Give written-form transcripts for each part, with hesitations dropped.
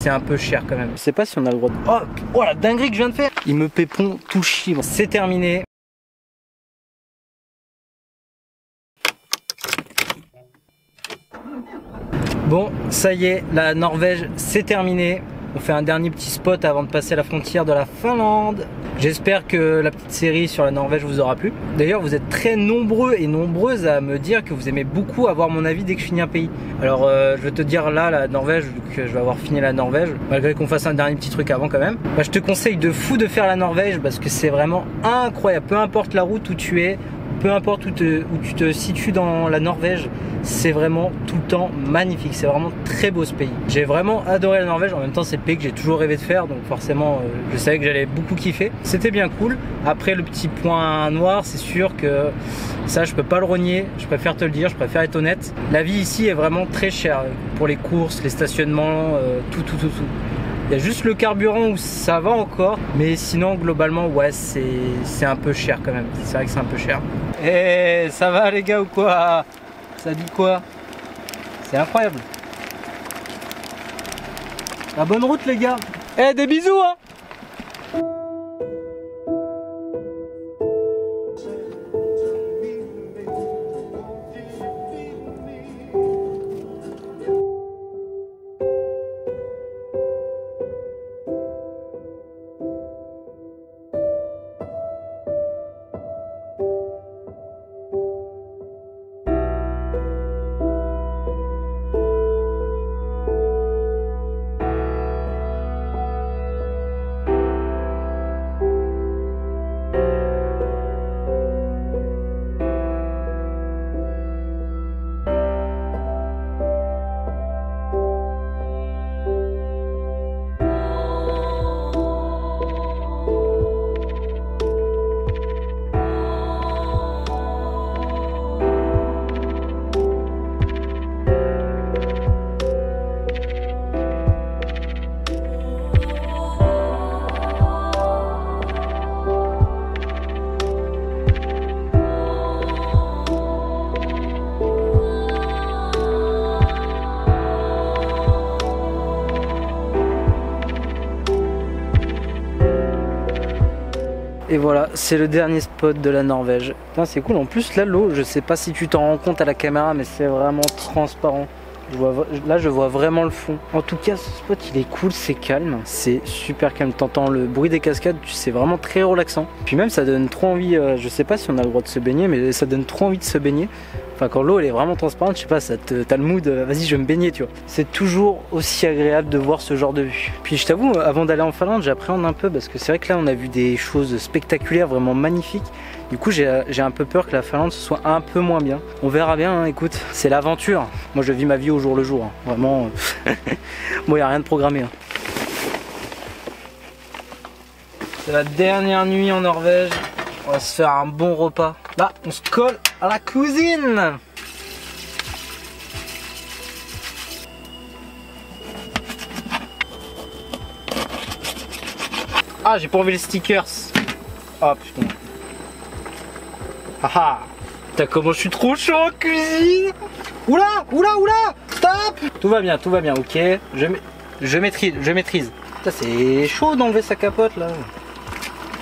C'est un peu cher quand même. Je sais pas si on a le droit de... Oh la dinguerie que je viens de faire. Il me pépon tout le chiffre. C'est terminé. Bon, ça y est, la Norvège, c'est terminé. On fait un dernier petit spot avant de passer à la frontière de la Finlande. J'espère que la petite série sur la Norvège vous aura plu. D'ailleurs, vous êtes très nombreux et nombreuses à me dire que vous aimez beaucoup avoir mon avis dès que je finis un pays. Alors, je vais te dire là, la Norvège, vu que je vais avoir fini la Norvège, malgré qu'on fasse un dernier petit truc avant quand même. Bah, je te conseille de fou de faire la Norvège parce que c'est vraiment incroyable. Peu importe la route où tu es, peu importe où tu te situes dans la Norvège, c'est vraiment tout le temps magnifique. C'est vraiment très beau ce pays. J'ai vraiment adoré la Norvège. En même temps, c'est le pays que j'ai toujours rêvé de faire. Donc forcément, je savais que j'allais beaucoup kiffer. C'était bien cool. Après, le petit point noir, c'est sûr que ça, je peux pas le renier. Je préfère te le dire, je préfère être honnête. La vie ici est vraiment très chère. Pour les courses, les stationnements, tout. Il y a juste le carburant où ça va encore, mais sinon globalement ouais c'est un peu cher quand même. C'est vrai que c'est un peu cher. Eh ça va les gars ou quoi? Ça dit quoi? C'est incroyable. La bonne route les gars. Eh des bisous hein. Et voilà, c'est le dernier spot de la Norvège. C'est cool, en plus là l'eau, je sais pas si tu t'en rends compte à la caméra, mais c'est vraiment transparent. Là je vois vraiment le fond. En tout cas ce spot il est cool, c'est calme, c'est super calme. T'entends le bruit des cascades, c'est vraiment très relaxant. Puis même ça donne trop envie, je sais pas si on a le droit de se baigner, mais ça donne trop envie de se baigner. Enfin quand l'eau elle est vraiment transparente, je sais pas, t'as le mood, vas-y je vais me baigner tu vois. C'est toujours aussi agréable de voir ce genre de vue. Puis je t'avoue, avant d'aller en Finlande, j'appréhende un peu parce que c'est vrai que là on a vu des choses spectaculaires, vraiment magnifiques. Du coup j'ai un peu peur que la Finlande ce soit un peu moins bien. On verra bien, hein, écoute, c'est l'aventure. Moi je vis ma vie au jour le jour, hein. Vraiment, bon il n'y a rien de programmé. Hein. C'est la dernière nuit en Norvège, on va se faire un bon repas. Là on se colle à la cuisine. Ah j'ai pas enlevé les stickers. Ah putain. Haha. Putain comment je suis trop chaud en cuisine. Oula, stop. Tout va bien, ok. Je maîtrise. Putain c'est chaud d'enlever sa capote là.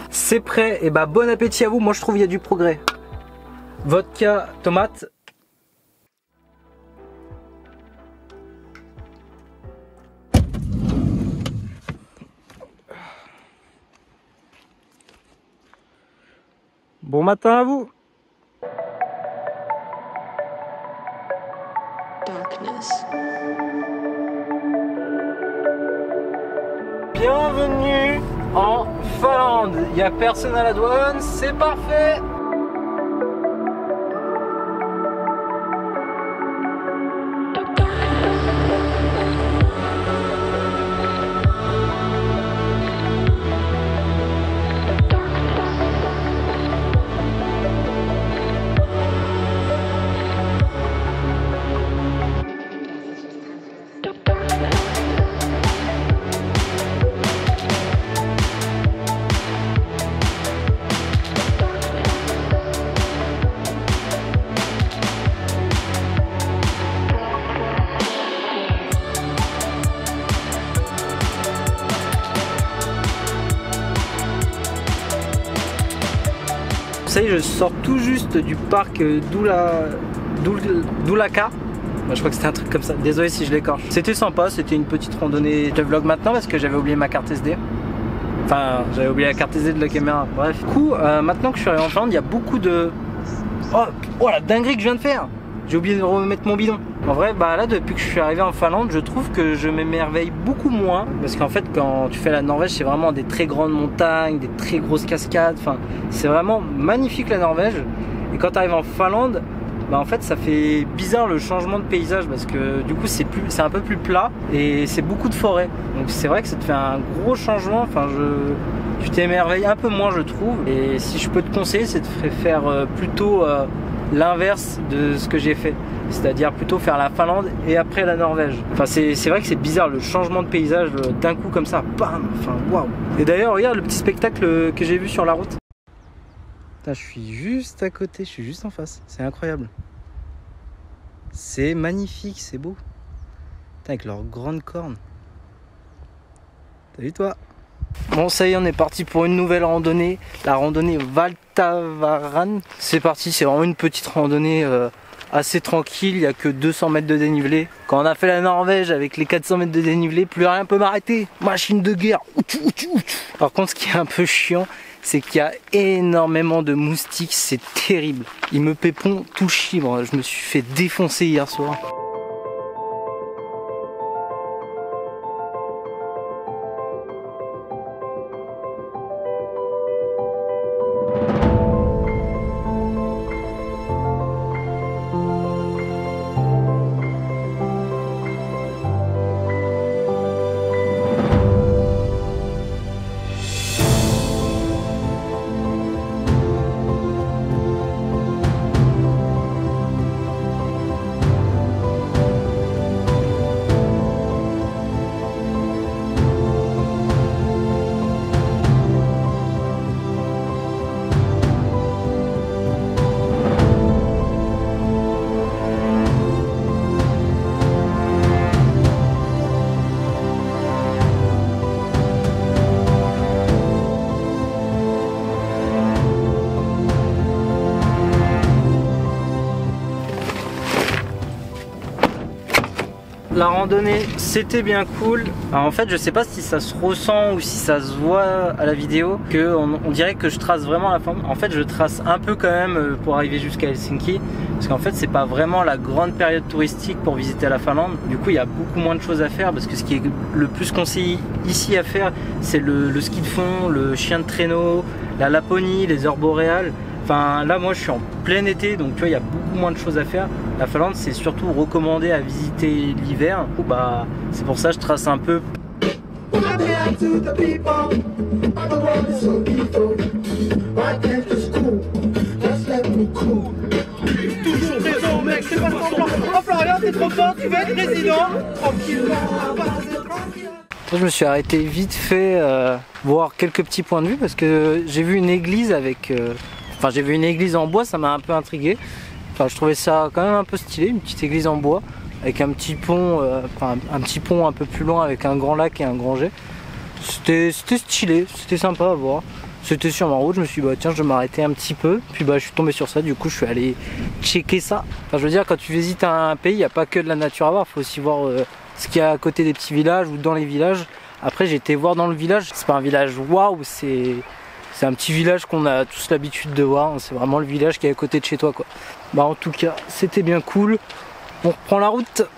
C'est prêt, et bah bon appétit à vous, moi je trouve il y a du progrès. Vodka, tomate. Bon matin à vous. Bienvenue en Finlande. Il n'y a personne à la douane, c'est parfait. ça y est, je sors tout juste du parc Doulaka. Je crois que c'était un truc comme ça, désolé si je l'écorche. C'était sympa, c'était une petite randonnée. Je vlog maintenant parce que j'avais oublié ma carte SD. Enfin, j'avais oublié la carte SD de la caméra, bref. Du coup, maintenant que je suis arrivé en Finlande, il y a beaucoup de... Oh la dinguerie que je viens de faire! J'ai oublié de remettre mon bidon. En vrai, bah là, depuis que je suis arrivé en Finlande, je trouve que je m'émerveille beaucoup moins. Parce qu'en fait, quand tu fais la Norvège, c'est vraiment des très grandes montagnes, des très grosses cascades. Enfin, c'est vraiment magnifique la Norvège. Et quand tu arrives en Finlande, bah en fait ça fait bizarre le changement de paysage parce que du coup c'est un peu plus plat et c'est beaucoup de forêt, donc c'est vrai que ça te fait un gros changement. Enfin tu t'émerveilles un peu moins je trouve, et si je peux te conseiller c'est de faire plutôt l'inverse de ce que j'ai fait, c'est-à-dire plutôt faire la Finlande et après la Norvège. Enfin c'est vrai que c'est bizarre le changement de paysage d'un coup comme ça, bam, enfin waouh. Et d'ailleurs regarde le petit spectacle que j'ai vu sur la route. Je suis juste à côté, je suis juste en face, c'est incroyable. C'est magnifique, c'est beau. Putain, avec leurs grandes cornes. T'as vu toi? Bon ça y est, on est parti pour une nouvelle randonnée, la randonnée Valtavaran. C'est parti, c'est vraiment une petite randonnée assez tranquille, il n'y a que 200 mètres de dénivelé. Quand on a fait la Norvège avec les 400 mètres de dénivelé, plus rien peut m'arrêter. Machine de guerre. Par contre, ce qui est un peu chiant, c'est qu'il y a énormément de moustiques, c'est terrible. Ils me pépont tout chibre, je me suis fait défoncer hier soir. La randonnée c'était bien cool. Alors, en fait je sais pas si ça se ressent ou si ça se voit à la vidéo que on dirait que je trace vraiment la forme. En fait je trace un peu quand même pour arriver jusqu'à Helsinki, parce qu'en fait c'est pas vraiment la grande période touristique pour visiter la Finlande. Du coup il y a beaucoup moins de choses à faire, parce que ce qui est le plus conseillé ici à faire c'est le ski de fond, le chien de traîneau, la Laponie, les aurores boréales. Enfin là moi je suis en plein été, donc tu vois il y a beaucoup moins de choses à faire. La Finlande c'est surtout recommandé à visiter l'hiver. Bah c'est pour ça que je trace un peu. Toujours présent mec, c'est pas semblant. Oh Florian t'es trop fort, tu veux être président. Tranquillement. Je me suis arrêté vite fait voir quelques petits points de vue, parce que j'ai vu une église avec... Enfin j'ai vu une église en bois, ça m'a un peu intrigué. Enfin je trouvais ça quand même un peu stylé, une petite église en bois avec un petit pont, un petit pont un peu plus loin avec un grand lac et un grand jet. C'était stylé, c'était sympa à voir. C'était sur ma route, je me suis dit bah tiens je vais m'arrêter un petit peu. Puis bah je suis tombé sur ça, du coup je suis allé checker ça. Enfin je veux dire, quand tu visites un pays, il n'y a pas que de la nature à voir, il faut aussi voir ce qu'il y a à côté des petits villages ou dans les villages. Après j'ai été voir dans le village, c'est pas un village waouh, c'est un petit village qu'on a tous l'habitude de voir, c'est vraiment le village qui est à côté de chez toi quoi. Bah en tout cas, c'était bien cool. On reprend la route.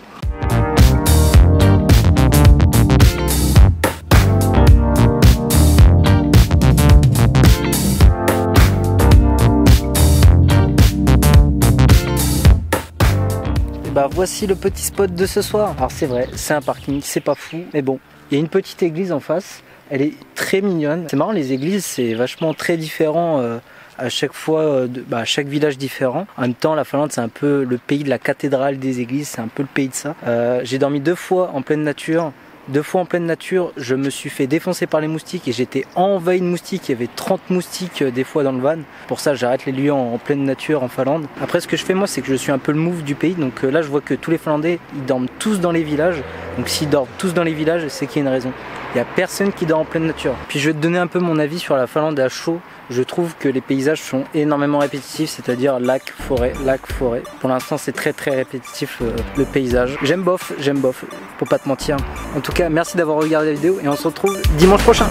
Et bah voici le petit spot de ce soir. Alors c'est vrai, c'est un parking, c'est pas fou, mais bon, il y a une petite église en face. Elle est très mignonne. C'est marrant, les églises c'est vachement très différent à chaque fois, à chaque village différent. En même temps la Finlande c'est un peu le pays de la cathédrale des églises, c'est un peu le pays de ça. J'ai dormi 2 fois en pleine nature. 2 fois en pleine nature, je me suis fait défoncer par les moustiques et j'étais envahi de moustiques. Il y avait 30 moustiques des fois dans le van. Pour ça j'arrête les lieux en pleine nature en Finlande. Après ce que je fais moi c'est que je suis un peu le move du pays. Donc là je vois que tous les Finlandais ils dorment tous dans les villages. Donc s'ils dorment tous dans les villages c'est qu'il y a une raison. Il n'y a personne qui dort en pleine nature. Puis je vais te donner un peu mon avis sur la Finlande à chaud. Je trouve que les paysages sont énormément répétitifs, c'est-à-dire lac, forêt, lac, forêt. Pour l'instant, c'est très répétitif le paysage. J'aime bof, pour pas te mentir. En tout cas, merci d'avoir regardé la vidéo et on se retrouve dimanche prochain.